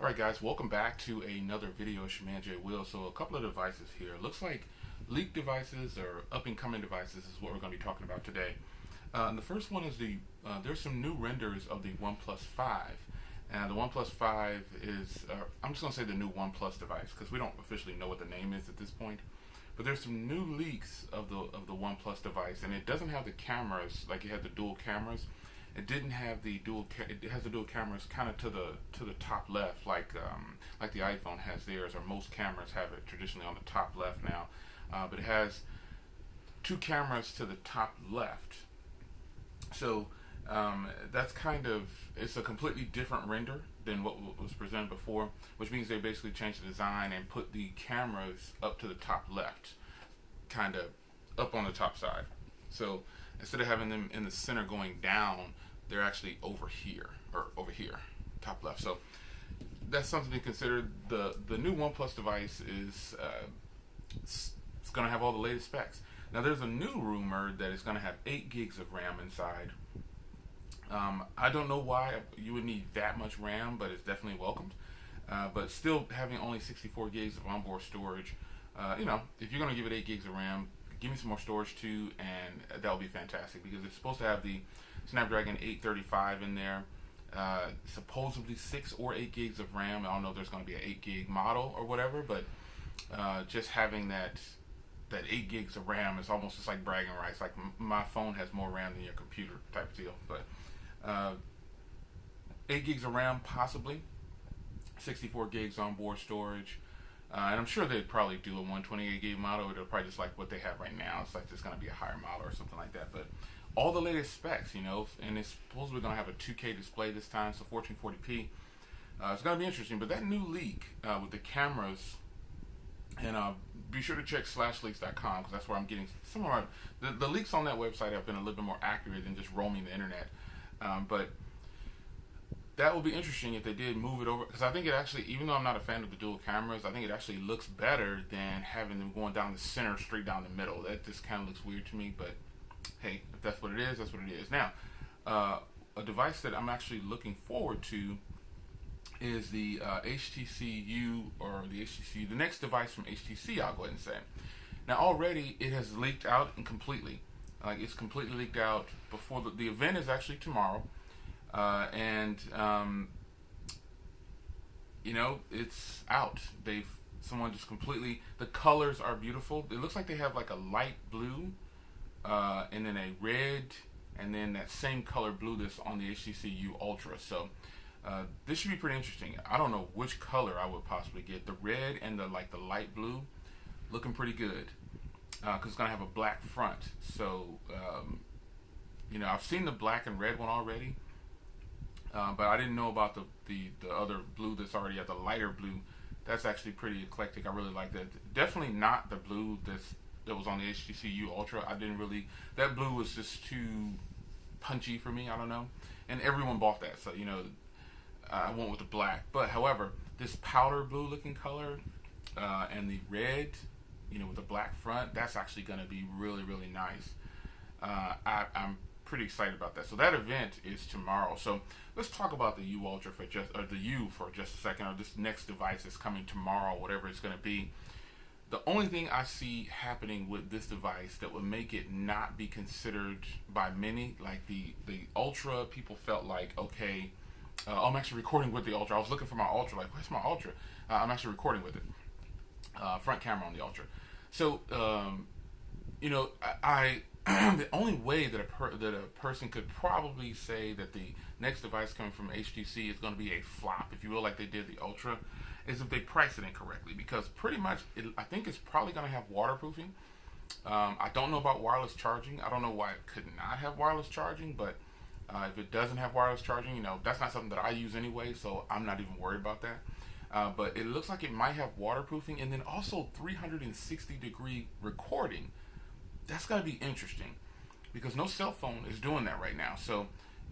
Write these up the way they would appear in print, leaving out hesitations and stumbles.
Alright guys, welcome back to another video. It's your man Jay Will. So a couple of devices here. Looks like leaked devices or up and coming devices is what we're going to be talking about today. And the first one is there's some new renders of the OnePlus 5. And the OnePlus 5 is, I'm just going to say the new OnePlus device because we don't officially know what the name is at this point. But there's some new leaks of the OnePlus device, and it doesn't have the cameras like it had the dual cameras. It didn't have the dual. It has the dual cameras kind of to the top left, like the iPhone has theirs, or most cameras have it traditionally on the top left now. But it has two cameras to the top left. So that's it's a completely different render than what was presented before, which means they basically changed the design and put the cameras up to the top left, kind of up on the top side. So instead of having them in the center going down, they're actually over here, top left. So that's something to consider. The new OnePlus device is it's going to have all the latest specs. Now there's a new rumor that it's going to have 8 gigs of RAM inside. I don't know why you would need that much RAM, but it's definitely welcomed. But still having only 64 gigs of onboard storage, if you're going to give it 8 gigs of RAM, give me some more storage too, and that would be fantastic because it's supposed to have the Snapdragon 835 in there, supposedly 6 or 8 gigs of RAM. I don't know if there's going to be an 8 gig model or whatever, but just having that 8 gigs of RAM is almost just like bragging rights. Like my phone has more RAM than your computer type deal. But 8 gigs of RAM possibly, 64 gigs onboard storage. And I'm sure they'd probably do a 128 gig model. It'll probably just like what they have right now. It's like it's going to be a higher model or something like that. But all the latest specs, and it's supposedly going to have a 2K display this time, so 1440p. It's going to be interesting. But that new leak with the cameras, and be sure to check /leaks.com because that's where I'm getting some of the leaks on that website have been a little bit more accurate than just roaming the internet. But that would be interesting if they did move it over, because I think it actually, even though I'm not a fan of the dual cameras, I think it actually looks better than having them going down the center, straight down the middle. That just kind of looks weird to me, but hey, if that's what it is, that's what it is. Now, a device that I'm actually looking forward to is the HTC U, or the next device from HTC, I'll go ahead and say. Now, already it has leaked out and completely. It's completely leaked out before the event is actually tomorrow. It's out. Someone just completely, the colors are beautiful. It looks like they have like a light blue, and then a red, and then that same color blue that's on the HTC U Ultra. So, this should be pretty interesting. I don't know which color I would possibly get. The red and the light blue looking pretty good. Cause it's gonna have a black front. So, I've seen the black and red one already. But I didn't know about the other blue that's already at the lighter blue. That's actually pretty eclectic. I really like that. Definitely not the blue that was on the HTC U Ultra. That blue was just too punchy for me. I don't know. And everyone bought that, so I went with the black. But however, this powder blue looking color and the red, with the black front, that's actually going to be really, really nice. I'm pretty excited about that. So that event is tomorrow. So let's talk about the U Ultra for just a second, or this next device that's coming tomorrow, whatever it's going to be. The only thing I see happening with this device that would make it not be considered by many, like the Ultra, people felt like, okay, I'm actually recording with the Ultra. I was looking for my Ultra, like, where's my Ultra? I'm actually recording with it. Front camera on the Ultra. So, the only way that a person could probably say that the next device coming from HTC is going to be a flop, if you will, like they did the Ultra, is if they price it incorrectly. Because pretty much, I think it's probably going to have waterproofing. I don't know about wireless charging. I don't know why it could not have wireless charging, but if it doesn't have wireless charging, that's not something that I use anyway, so I'm not even worried about that. But it looks like it might have waterproofing, and then also 360-degree recording. That's going to be interesting because no cell phone is doing that right now. So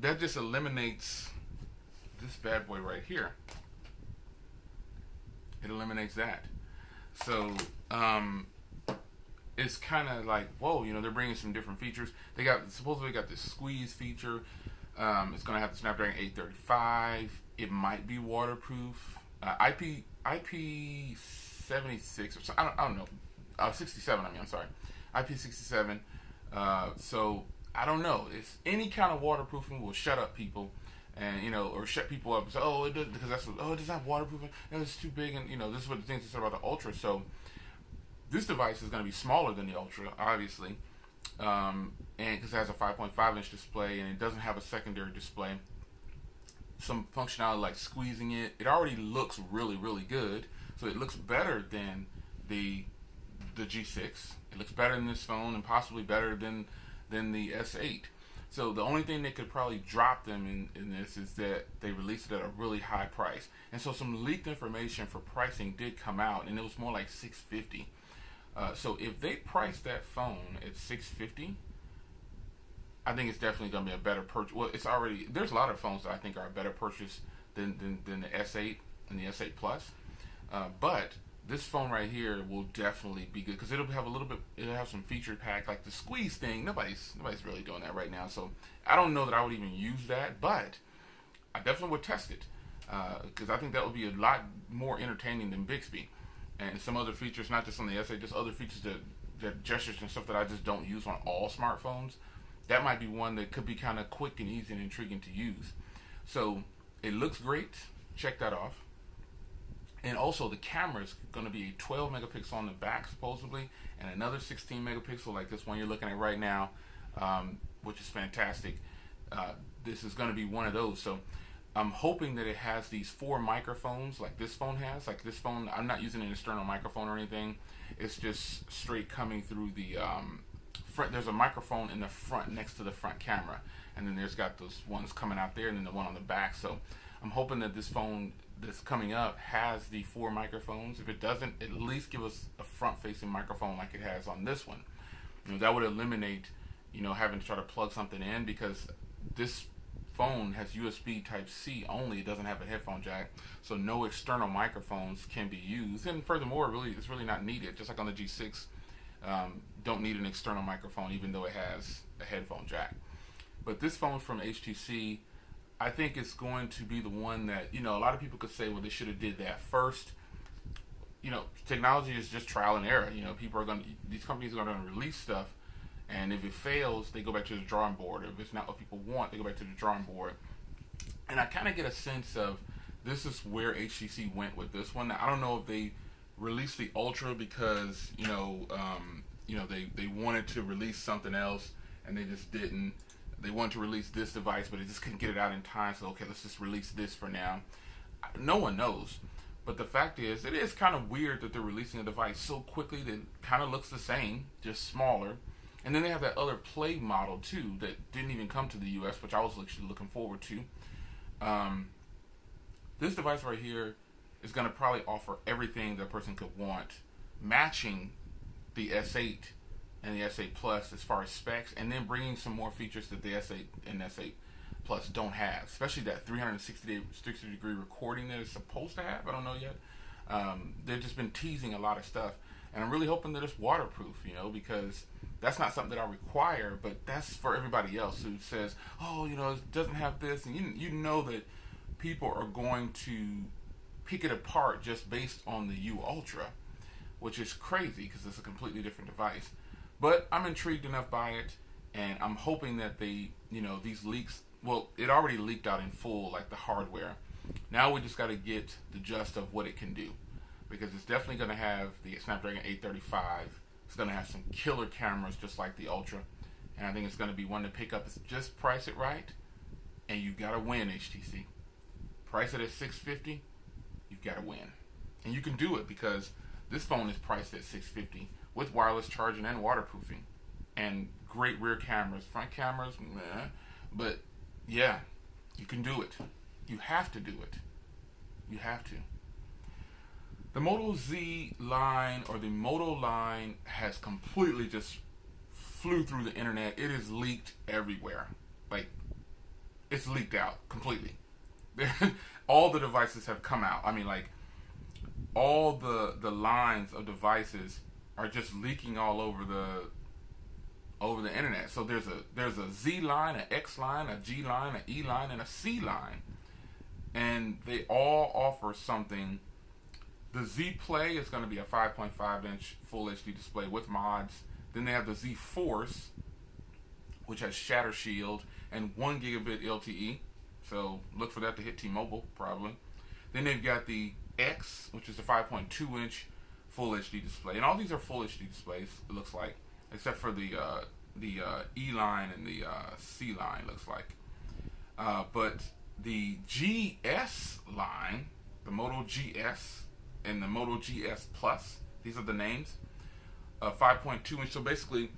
that just eliminates this bad boy right here. It eliminates that. So it's kind of like, whoa, they're bringing some different features. Supposedly got this squeeze feature. It's going to have the Snapdragon 835. It might be waterproof. IP76 or so, I don't know, 67. I mean, I'm sorry, IP67. So I don't know. It's any kind of waterproofing will shut up people, and or shut people up and say, oh, it does, because that's what, oh, it doesn't have waterproofing. It's too big, and this is what the things they said about the Ultra. So this device is going to be smaller than the Ultra, obviously, and because it has a 5.5-inch display and it doesn't have a secondary display. Some functionality like squeezing it. It already looks really, really good. So it looks better than the G6. It looks better than this phone, and possibly better than the S8. So the only thing that could probably drop them in this is that they released it at a really high price. And so some leaked information for pricing did come out, and it was more like $650. So if they price that phone at $650, I think it's definitely going to be a better purchase. Well, it's already, there's a lot of phones that I think are a better purchase than the S8 and the S8 Plus. But this phone right here will definitely be good because it'll have it'll have some feature pack like the squeeze thing. Nobody's really doing that right now. So I don't know that I would even use that, but I definitely would test it because I think that would be a lot more entertaining than Bixby and some other features, not just on the S8, just other features that gestures and stuff that I just don't use on all smartphones. That might be one that could be kind of quick and easy and intriguing to use. So it looks great. Check that off. And also the camera is going to be a 12 megapixel on the back supposedly, and another 16 megapixel like this one you're looking at right now, which is fantastic. This is going to be one of those. So I'm hoping that it has these 4 microphones like this phone has. Like this phone, I'm not using an external microphone or anything. It's just straight coming through the front. There's a microphone in the front next to the front camera, and then there's got those ones coming out there and then the one on the back. So I'm hoping that this phone that's coming up has the 4 microphones. If it doesn't, at least give us a front-facing microphone like it has on this one. That would eliminate having to try to plug something in, because this phone has USB Type-C only. It doesn't have a headphone jack, so no external microphones can be used. And furthermore, it's really not needed. Just like on the G6, don't need an external microphone even though it has a headphone jack. But this phone from HTC, I think it's going to be the one that, a lot of people could say, well, they should have did that first. Technology is just trial and error. These companies are going to release stuff, and if it fails, they go back to the drawing board. If it's not what people want, they go back to the drawing board. And I kind of get a sense of this is where HTC went with this one. Now, I don't know if they released the Ultra because, they wanted to release something else and they just didn't. They wanted to release this device, but they just couldn't get it out in time. So, okay, let's just release this for now. No one knows. But the fact is, it is kind of weird that they're releasing a device so quickly that kind of looks the same, just smaller. And then they have that other Play model, too, that didn't even come to the U.S., which I was actually looking forward to. This device right here is going to probably offer everything that a person could want, matching the S8 and the S8 Plus as far as specs, and then bringing some more features that the S8 and S8 Plus don't have, especially that 360-degree recording that it's supposed to have. I don't know yet. They've just been teasing a lot of stuff, and I'm really hoping that it's waterproof, because that's not something that I require, but that's for everybody else who says, oh, it doesn't have this, and you know that people are going to pick it apart just based on the U Ultra, which is crazy because it's a completely different device. But I'm intrigued enough by it, and I'm hoping that they, these leaks, well, it already leaked out in full, like the hardware. Now we just got to get the gist of what it can do, because it's definitely going to have the Snapdragon 835. It's going to have some killer cameras just like the Ultra, and I think it's going to be one to pick up. Just price it right, and you got to win, HTC. Price it at $650, you've got to win. And you can do it because this phone is priced at $650 with wireless charging and waterproofing and great rear cameras. Front cameras, meh. But yeah, you can do it. You have to do it. You have to. The Moto Z line, or the Moto line, has completely just flew through the internet. It is leaked everywhere. Like, it's leaked out completely. All the devices have come out. I mean, like, all the lines of devices are just leaking all over the internet. So there's a Z line, an X line, a G line, an E line, and a C line. and they all offer something. The Z Play is going to be a 5.5-inch Full HD display with mods. Then they have the Z Force, which has Shatter Shield and 1 gigabit LTE. So look for that to hit T-Mobile probably. Then they've got the X, which is a 5.2-inch Full HD display, and all these are Full HD displays. It looks like, except for the E line and the C line. Looks like, but the GS line, the Moto GS and the Moto GS Plus, these are the names. 5.2-inch. So basically,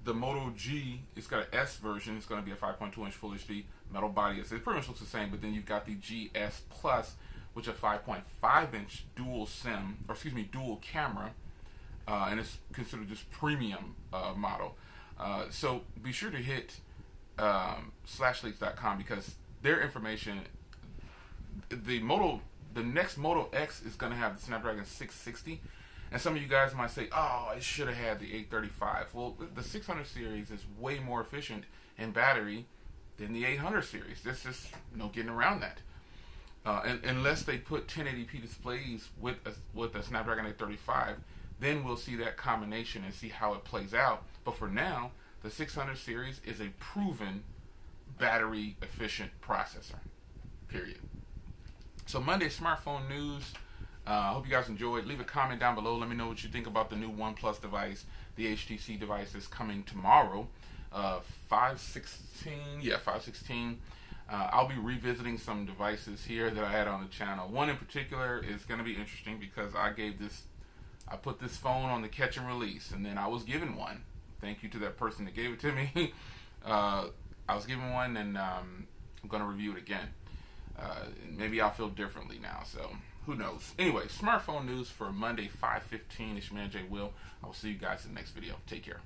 the Moto G, it's got an S version. It's going to be a 5.2-inch Full HD metal body. It pretty much looks the same, but then you've got the GS Plus, which is a 5.5-inch dual camera, and it's considered this premium model. So be sure to hit slashleaks.com because their information, the next Moto X is going to have the Snapdragon 660, and some of you guys might say, oh, it should have had the 835. Well, the 600 series is way more efficient in battery than the 800 series. There's just no getting around that. And unless they put 1080p displays with a Snapdragon 835, then we'll see that combination and see how it plays out. But for now, the 600 series is a proven battery efficient processor, period. So Monday smartphone news. I hope you guys enjoyed. Leave a comment down below. Let me know what you think about the new OnePlus device. The HTC device is coming tomorrow, 5/16. I'll be revisiting some devices here that I had on the channel. One in particular is going to be interesting because I put this phone on the catch and release, and then I was given one. Thank you to that person that gave it to me. I was given one, and I'm going to review it again. Maybe I'll feel differently now, so who knows. Anyway, smartphone news for Monday, 5/15. It's your man, Jay Will. I will see you guys in the next video. Take care.